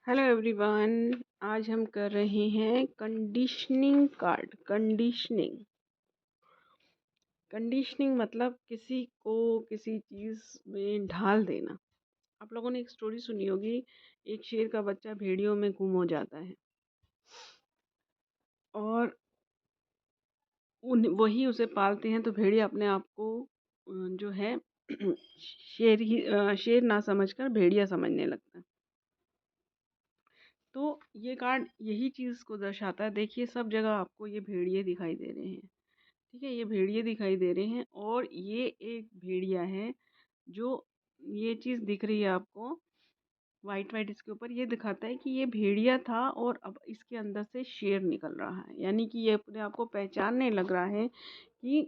Hello everyone. आज हम कर रहे हैं कंडीशनिंग कार्ड। कंडीशनिंग मतलब किसी को किसी चीज़ में ढाल देना। आप लोगों ने एक स्टोरी सुनी होगी, एक शेर का बच्चा भेड़ियों में गुम हो जाता है और वही उसे पालते हैं, तो भेड़िया अपने आप को जो है शेर ना समझकर भेड़िया समझने लगता है। तो ये कार्ड यही चीज़ को दर्शाता है। देखिए, सब जगह आपको ये भेड़िए दिखाई दे रहे हैं। ठीक है, ये भेड़िए दिखाई दे रहे हैं और ये एक भेड़िया है जो ये चीज़ दिख रही है आपको वाइट वाइट इसके ऊपर। ये दिखाता है कि ये भेड़िया था और अब इसके अंदर से शेर निकल रहा है, यानी कि ये अपने आप को पहचानने लग रहा है कि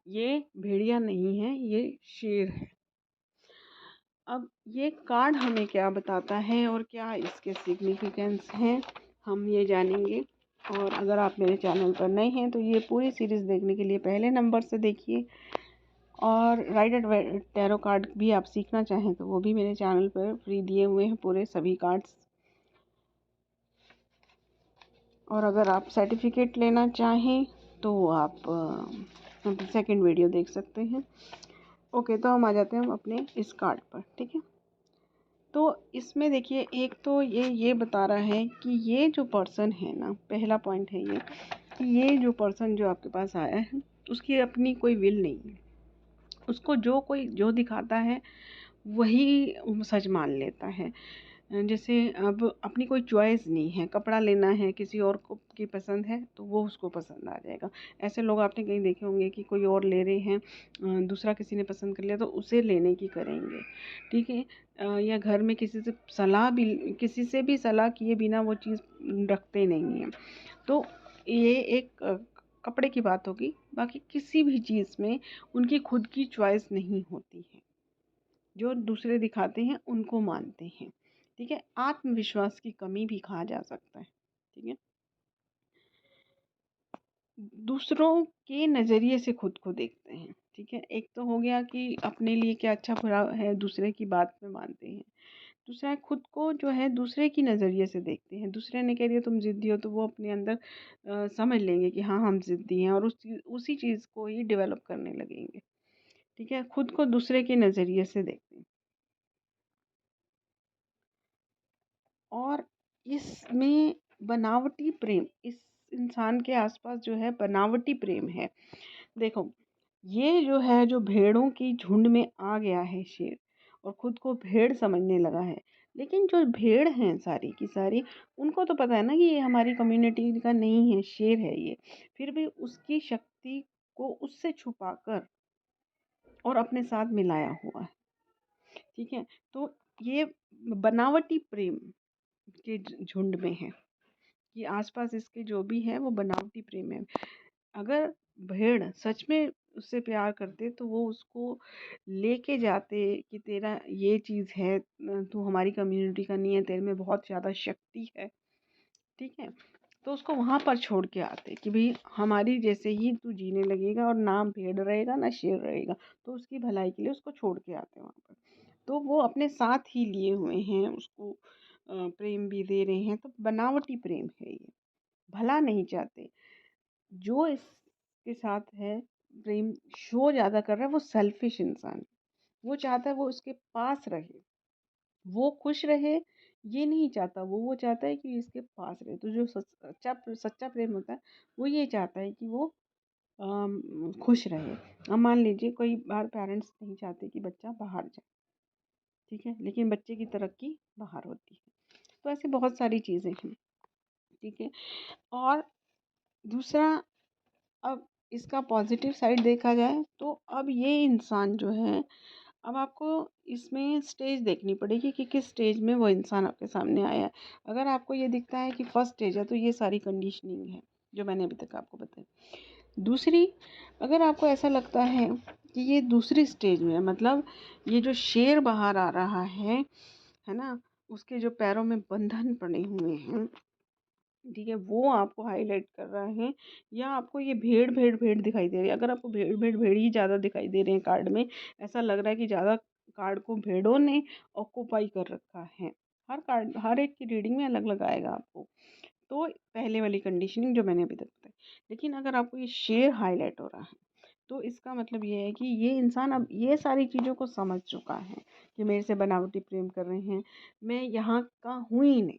ये भेड़िया नहीं है, ये शेर है। अब ये कार्ड हमें क्या बताता है और क्या इसके सिग्निफिकेंस हैं, हम ये जानेंगे। और अगर आप मेरे चैनल पर नए हैं तो ये पूरी सीरीज़ देखने के लिए पहले नंबर से देखिए। और राइडर टैरो कार्ड भी आप सीखना चाहें तो वो भी मेरे चैनल पर फ्री दिए हुए हैं, पूरे सभी कार्ड्स। और अगर आप सर्टिफिकेट लेना चाहें तो आप सेकंड वीडियो देख सकते हैं। ओके, तो हम आ जाते हैं हम अपने इस कार्ड पर। ठीक है, तो इसमें देखिए, एक तो ये बता रहा है कि ये जो पर्सन है ना, पहला पॉइंट है ये कि ये जो पर्सन जो आपके पास आया है उसकी अपनी कोई विल नहीं है। उसको जो कोई जो दिखाता है वही सच मान लेता है। जैसे अब अपनी कोई चॉइस नहीं है, कपड़ा लेना है किसी और को की पसंद है तो वो उसको पसंद आ जाएगा। ऐसे लोग आपने कहीं देखे होंगे कि कोई और ले रहे हैं, दूसरा किसी ने पसंद कर लिया तो उसे लेने की करेंगे। ठीक है, या घर में किसी से भी सलाह किए बिना वो चीज़ रखते नहीं हैं। तो ये एक कपड़े की बात होगी। बाकी किसी भी चीज़ में उनकी खुद की चॉइस नहीं होती है, जो दूसरे दिखाते हैं उनको मानते हैं। ठीक है, आत्मविश्वास की कमी भी कहा जा सकता है। ठीक है, दूसरों के नज़रिए से खुद को देखते हैं। ठीक है, एक तो हो गया कि अपने लिए क्या अच्छा बुरा है दूसरे की बात में मानते हैं। दूसरा है खुद को जो है दूसरे की नज़रिए से देखते हैं। दूसरे ने कह दिया तुम ज़िद्दी हो तो वो अपने अंदर समझ लेंगे कि हाँ हम ज़िद्दी हैं और उसी चीज़ को ही डेवलप करने लगेंगे। ठीक है, खुद को दूसरे के नज़रिए से देखते हैं। और इसमें बनावटी प्रेम, इस इंसान के आसपास जो है बनावटी प्रेम है। देखो, ये जो है जो भेड़ों की झुंड में आ गया है शेर और खुद को भेड़ समझने लगा है। लेकिन जो भेड़ हैं सारी की सारी, उनको तो पता है ना कि ये हमारी कम्युनिटी का नहीं है, शेर है ये। फिर भी उसकी शक्ति को उससे छुपाकर और अपने साथ मिलाया हुआ है। ठीक है, तो ये बनावटी प्रेम के झुंड में है कि आसपास इसके जो भी है वो बनावटी प्रेम है। अगर भेड़ सच में उससे प्यार करते तो वो उसको लेके जाते कि तेरा ये चीज़ है, तू हमारी कम्युनिटी का नहीं है, तेरे में बहुत ज़्यादा शक्ति है। ठीक है, तो उसको वहाँ पर छोड़ के आते कि भाई हमारी जैसे ही तू जीने लगेगा और ना भेड़ रहेगा ना शेर रहेगा। तो उसकी भलाई के लिए उसको छोड़ के आते वहाँ पर। तो वो अपने साथ ही लिए हुए हैं, उसको प्रेम भी दे रहे हैं। तो बनावटी प्रेम है ये, भला नहीं चाहते। जो इसके साथ है प्रेम शो ज़्यादा कर रहा है वो सेल्फिश इंसान है। वो चाहता है वो उसके पास रहे, वो खुश रहे। ये नहीं चाहता, वो चाहता है कि इसके पास रहे। तो जो सच्चा प्रेम होता है वो ये चाहता है कि वो खुश रहे। अब मान लीजिए कोई बार पेरेंट्स नहीं चाहते कि बच्चा बाहर जाए। ठीक है, लेकिन बच्चे की तरक्की बाहर होती है। तो ऐसी बहुत सारी चीज़ें हैं। ठीक है, और दूसरा, अब इसका पॉजिटिव साइड देखा जाए तो अब ये इंसान जो है, अब आपको इसमें स्टेज देखनी पड़ेगी कि किस स्टेज में वो इंसान आपके सामने आया है। अगर आपको ये दिखता है कि फर्स्ट स्टेज है तो ये सारी कंडीशनिंग है जो मैंने अभी तक आपको बताई। दूसरी, अगर आपको ऐसा लगता है कि ये दूसरी स्टेज में है, मतलब ये जो शेर बाहर आ रहा है ना, उसके जो पैरों में बंधन पड़े हुए हैं, ठीक है, वो आपको हाईलाइट कर रहा है। या आपको ये भेड़ भेड़ भेड़ दिखाई दे रही है, अगर आपको भेड़ भेड़ भेड़ ही ज़्यादा दिखाई दे रहे हैं कार्ड में, ऐसा लग रहा है कि ज़्यादा कार्ड को भेड़ों ने ऑक्यूपाई कर रखा है। हर एक की रीडिंग में अलग अलग आएगा आपको। तो पहले वाली कंडीशनिंग जो मैंने अभी तक बताई। लेकिन अगर आपको ये शेर हाईलाइट हो रहा है तो इसका मतलब ये है कि ये इंसान अब ये सारी चीज़ों को समझ चुका है कि मेरे से बनावटी प्रेम कर रहे हैं, मैं यहाँ का हूँ ही नहीं।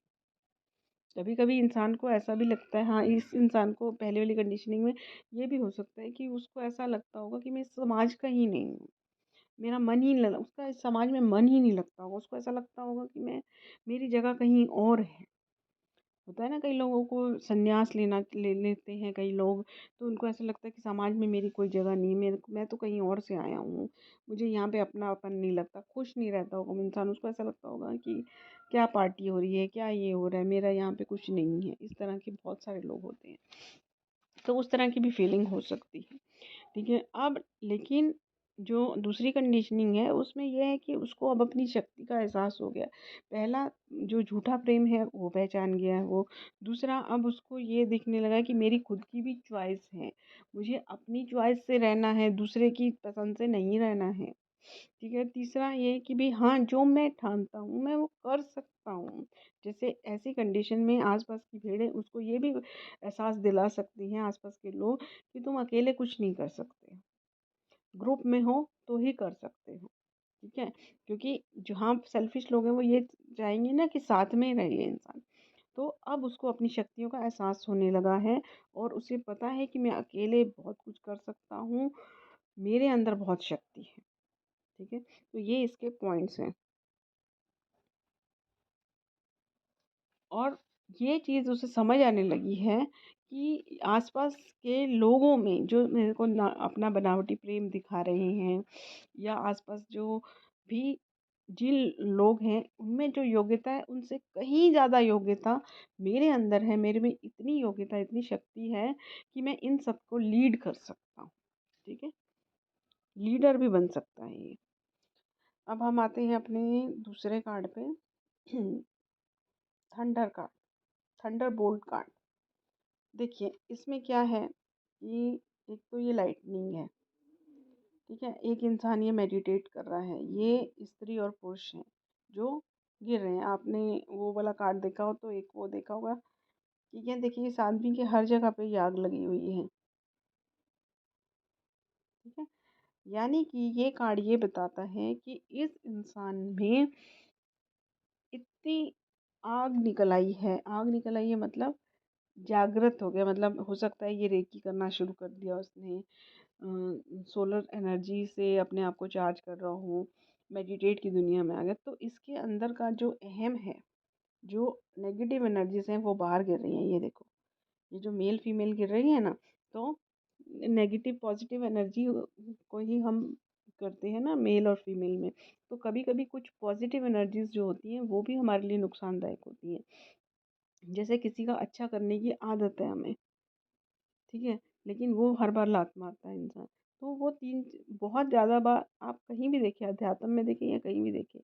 कभी कभी इंसान को ऐसा भी लगता है, हाँ, इस इंसान को पहले वाली कंडीशनिंग में ये भी हो सकता है कि उसको ऐसा लगता होगा कि मैं इस समाज का ही नहीं हूँ, मेरा मन ही नहीं लग उसका इस समाज में मन ही नहीं लगता होगा, उसको ऐसा लगता होगा कि मैं मेरी जगह कहीं और है। होता है ना, कई लोगों को संन्यास ले लेते हैं कई लोग, तो उनको ऐसा लगता है कि समाज में मेरी कोई जगह नहीं, मैं तो कहीं और से आया हूँ, मुझे यहाँ पे अपनापन नहीं लगता, खुश नहीं रहता होगा इंसान। उसको ऐसा लगता होगा कि क्या पार्टी हो रही है, क्या ये हो रहा है, मेरा यहाँ पे कुछ नहीं है। इस तरह के बहुत सारे लोग होते हैं, तो उस तरह की भी फीलिंग हो सकती है। ठीक है। अब लेकिन जो दूसरी कंडीशनिंग है उसमें यह है कि उसको अब अपनी शक्ति का एहसास हो गया। पहला जो झूठा प्रेम है वो पहचान गया है वो। दूसरा, अब उसको ये दिखने लगा है कि मेरी खुद की भी चॉइस है, मुझे अपनी चॉइस से रहना है, दूसरे की पसंद से नहीं रहना है। ठीक है। तीसरा ये कि भी हाँ, जो मैं ठानता हूँ मैं वो कर सकता हूँ। जैसे ऐसी कंडीशन में आसपास की भीड़ें उसको ये भी एहसास दिला सकती हैं, आसपास के लोग, कि तुम अकेले कुछ नहीं कर सकते, ग्रुप में हो तो ही कर सकते हो। ठीक है। क्योंकि जहाँ सेल्फिश लोग हैं वो ये चाहेंगे ना कि साथ में रहे इंसान। तो अब उसको अपनी शक्तियों का एहसास होने लगा है और उसे पता है कि मैं अकेले बहुत कुछ कर सकता हूँ, मेरे अंदर बहुत शक्ति है। ठीक है। तो ये इसके पॉइंट्स हैं। और ये चीज़ उसे समझ आने लगी है कि आसपास के लोगों में जो मेरे को ना अपना बनावटी प्रेम दिखा रहे हैं, या आसपास जो भी जिन लोग हैं उनमें जो योग्यता है उनसे कहीं ज़्यादा योग्यता मेरे अंदर है। मेरे में इतनी योग्यता, इतनी शक्ति है कि मैं इन सबको लीड कर सकता हूँ। ठीक है। लीडर भी बन सकता है ये। अब हम आते हैं अपने दूसरे कार्ड पे। Thunder card, thunder bolt card. देखिए इसमें क्या है कि एक तो ये लाइटनिंग है। ठीक है। एक इंसान ये मेडिटेट कर रहा है, ये स्त्री और पुरुष हैं जो गिर रहे हैं। आपने वो वाला कार्ड देखा हो तो एक वो देखा होगा कि ये देखिए इस आदमी के हर जगह पे ये आग लगी हुई है। ठीक है। यानी कि ये कार्ड ये बताता है कि इस इंसान में इतनी आग निकल आई है। आग निकल आई है मतलब जागृत हो गया, मतलब हो सकता है ये रेकी करना शुरू कर दिया उसने, सोलर एनर्जी से अपने आप को चार्ज कर रहा हूँ, मेडिटेट की दुनिया में आ गया। तो इसके अंदर का जो अहम है, जो नेगेटिव एनर्जीज हैं वो बाहर गिर रही हैं। ये देखो, ये जो मेल फीमेल गिर रही है ना, तो नेगेटिव पॉजिटिव एनर्जी को ही हम करते हैं ना मेल और फीमेल में। तो कभी कभी कुछ पॉजिटिव एनर्जीज जो होती हैं वो भी हमारे लिए नुकसानदायक होती हैं। जैसे किसी का अच्छा करने की आदत है हमें, ठीक है, लेकिन वो हर बार लात मारता है इंसान। तो वो तीन बहुत ज़्यादा बार आप कहीं भी देखिए, अध्यात्म में देखें या कहीं भी देखें,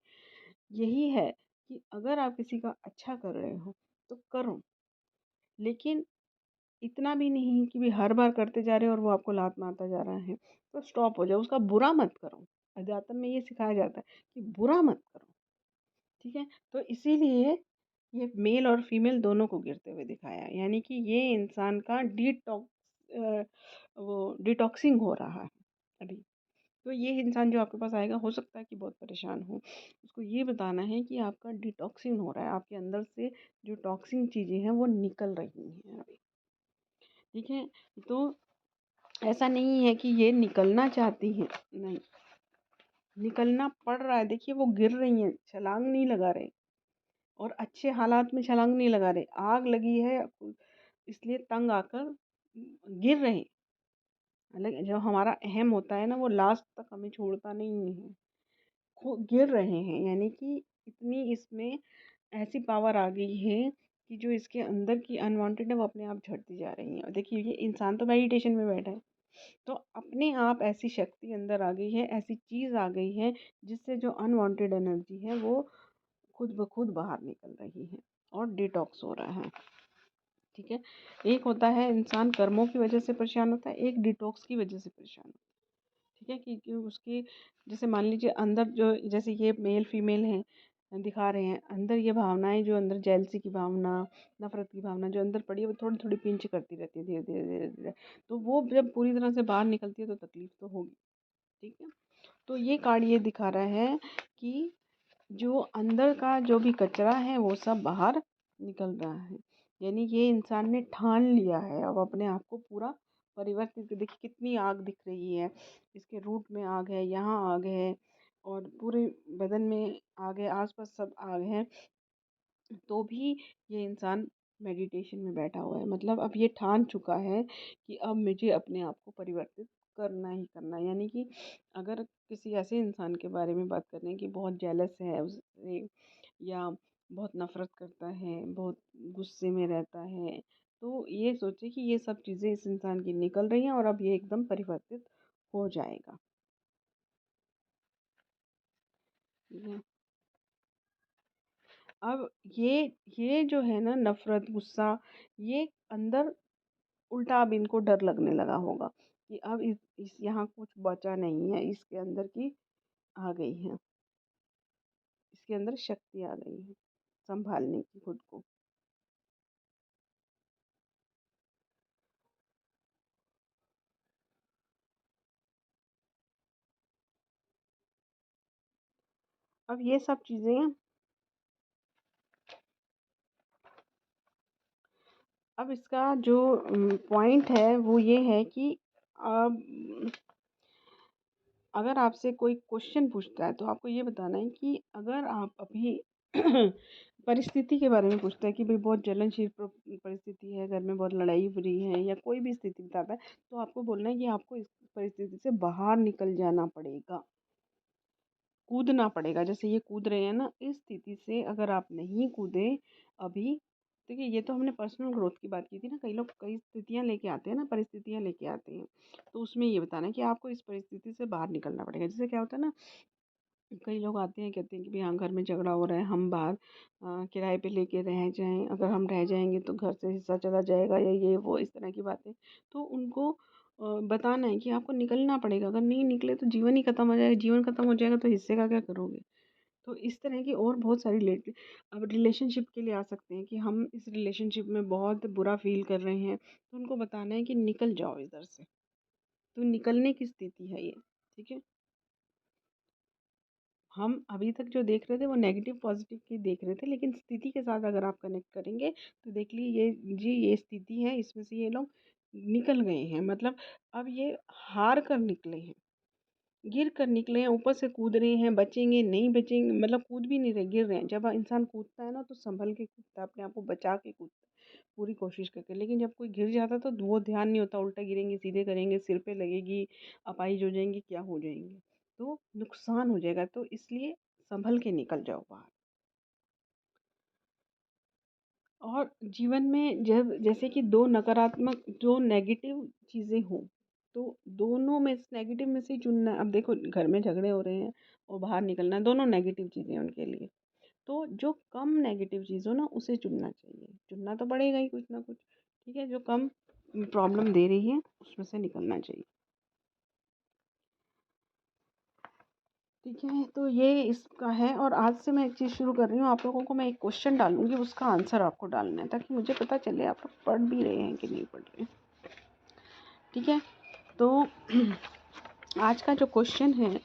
यही है कि अगर आप किसी का अच्छा कर रहे हो तो करो, लेकिन इतना भी नहीं कि भी हर बार करते जा रहे हो और वो आपको लात मारता जा रहा है। तो स्टॉप हो जाओ, उसका बुरा मत करो। अध्यात्म में ये सिखाया जाता है कि बुरा मत करो। ठीक है। तो इसीलिए ये मेल और फीमेल दोनों को गिरते हुए दिखाया है, यानी कि ये इंसान का वो डिटॉक्सिंग हो रहा है अभी। तो ये इंसान जो आपके पास आएगा हो सकता है कि बहुत परेशान हो, उसको ये बताना है कि आपका डिटॉक्सिंग हो रहा है, आपके अंदर से जो टॉक्सिक चीज़ें हैं वो निकल रही हैं अभी। ठीक है। तो ऐसा नहीं है कि ये निकलना चाहती हैं, नहीं, निकलना पड़ रहा है। देखिए वो गिर रही हैं, छलांग नहीं लगा रहे, और अच्छे हालात में छलांग नहीं लगा रहे, आग लगी है इसलिए तंग आकर गिर रहे हैं। हालांकि जो हमारा अहम होता है ना वो लास्ट तक हमें छोड़ता नहीं है, गिर रहे हैं। यानी कि इतनी इसमें ऐसी पावर आ गई है कि जो इसके अंदर की अनवांटेड है वो अपने आप झड़ती जा रही है। और देखिए ये इंसान तो मेडिटेशन में बैठा है, तो अपने आप ऐसी शक्ति अंदर आ गई है, ऐसी चीज़ आ गई है जिससे जो अनवांटेड एनर्जी है वो खुद ब खुद बाहर निकल रही है और डिटॉक्स हो रहा है। ठीक है। एक होता है इंसान कर्मों की वजह से परेशान होता है, एक डिटॉक्स की वजह से परेशान होता है। ठीक है। कि उसकी, जैसे मान लीजिए अंदर जो, जैसे ये मेल फीमेल हैं, दिखा रहे हैं। अंदर ये भावनाएं, जो अंदर जेलसी की भावना, नफरत की भावना जो अंदर पड़ी है, वो थोड़ी थोड़ी पिंच करती रहती है धीरे धीरे धीरे धीरे। तो वो जब पूरी तरह से बाहर निकलती है तो तकलीफ तो होगी। ठीक है, तो ये कार्ड ये दिखा रहा है कि जो अंदर का जो भी कचरा है वो सब बाहर निकल रहा है। यानी ये इंसान ने ठान लिया है अब अपने आप को पूरा परिवर्तित। देखिए कितनी आग दिख रही है, इसके रूट में आग है, यहाँ आग है, और पूरे बदन में आग है, आसपास सब आग है। तो भी ये इंसान मेडिटेशन में बैठा हुआ है। मतलब अब ये ठान चुका है कि अब मुझे अपने आप को परिवर्तित करना ही करना है। यानी कि अगर किसी ऐसे इंसान के बारे में बात करें कि बहुत जेलस है उससे, या बहुत नफरत करता है, बहुत गुस्से में रहता है, तो ये सोचे कि ये सब चीज़ें इस इंसान की निकल रही हैं और अब ये एकदम परिवर्तित हो जाएगा। ठीक है। अब ये जो है ना, नफरत, गुस्सा, ये अंदर उल्टा अब इनको डर लगने लगा होगा कि अब इस यहाँ कुछ बचा नहीं है, इसके अंदर की आ गई है, इसके अंदर शक्ति आ गई है संभालने की खुद को। अब ये सब चीजें, अब इसका जो पॉइंट है वो ये है कि अब अगर आपसे कोई क्वेश्चन पूछता है तो आपको ये बताना है कि अगर आप अभी परिस्थिति के बारे में पूछता है कि भाई बहुत जलनशील परिस्थिति है, घर में बहुत लड़ाई हो रही है, या कोई भी स्थिति बताता है, तो आपको बोलना है कि आपको इस परिस्थिति से बाहर निकल जाना पड़ेगा, कूदना पड़ेगा। जैसे ये कूद रहे हैं ना, इस स्थिति से अगर आप नहीं कूदे अभी, देखिए ये तो हमने पर्सनल ग्रोथ की बात की थी ना। कई लोग कई स्थितियां लेके आते हैं ना, परिस्थितियां लेके आते हैं, तो उसमें ये बताना है कि आपको इस परिस्थिति से बाहर निकलना पड़ेगा। जैसे क्या होता है ना, कई लोग आते हैं कहते हैं कि भाई हाँ, घर में झगड़ा हो रहा है, हम बाहर किराए पे लेके रह जाएं, अगर हम रह जाएंगे तो घर से हिस्सा चला जाएगा, या ये वो इस तरह की बातें। तो उनको बताना है कि आपको निकलना पड़ेगा। अगर नहीं निकले तो जीवन ही खत्म हो जाएगा, जीवन खत्म हो जाएगा तो हिस्से का क्या करोगे। तो इस तरह की और बहुत सारी अब रिलेशनशिप के लिए आ सकते हैं कि हम इस रिलेशनशिप में बहुत बुरा फील कर रहे हैं, तो उनको बताना है कि निकल जाओ इधर से। तो निकलने की स्थिति है ये। ठीक है, हम अभी तक जो देख रहे थे वो नेगेटिव पॉजिटिव की देख रहे थे, लेकिन स्थिति के साथ अगर आप कनेक्ट करेंगे तो देख लीजिए ये जी ये स्थिति है, इसमें से ये लोग निकल गए हैं। मतलब अब ये हार कर निकले हैं, गिर कर निकले हैं, ऊपर से कूद रहे हैं, बचेंगे नहीं बचेंगे, मतलब कूद भी नहीं रहे, गिर रहे हैं। जब इंसान कूदता है ना तो संभल के कूदता है, अपने आप को बचा के कूदता है पूरी कोशिश करके। लेकिन जब कोई गिर जाता है तो वो ध्यान नहीं होता, उल्टा गिरेंगे, सीधे करेंगे, सिर पे लगेगी, अपाहिज हो जाएंगे, क्या हो जाएंगे, तो नुकसान हो जाएगा। तो इसलिए संभल के निकल जाओ बाहर। और जीवन में जब जैसे कि दो नकारात्मक, जो नेगेटिव चीज़ें हों, तो दोनों में से नेगेटिव में से ही चुनना है। अब देखो घर में झगड़े हो रहे हैं और बाहर निकलना है, दोनों नेगेटिव चीज़ें हैं उनके लिए। तो जो कम नेगेटिव चीज़ हो ना उसे चुनना चाहिए, चुनना तो पड़ेगा ही कुछ ना कुछ। ठीक है, जो कम प्रॉब्लम दे रही है उसमें से निकलना चाहिए। ठीक है, तो ये इसका है। और आज से मैं एक चीज़ शुरू कर रही हूँ, आप लोगों को मैं एक क्वेश्चन डालूंगी, उसका आंसर आपको डालना है, ताकि मुझे पता चले आप लोग पढ़ भी रहे हैं कि नहीं पढ़ रहे हैं। ठीक है, तो आज का जो क्वेश्चन है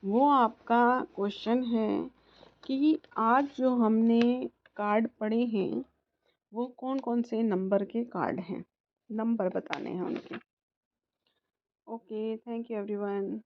वो आपका क्वेश्चन है कि आज जो हमने कार्ड पढ़े हैं वो कौन कौन से नंबर के कार्ड हैं, नंबर बताने हैं उनके। Okay, thank you everyone.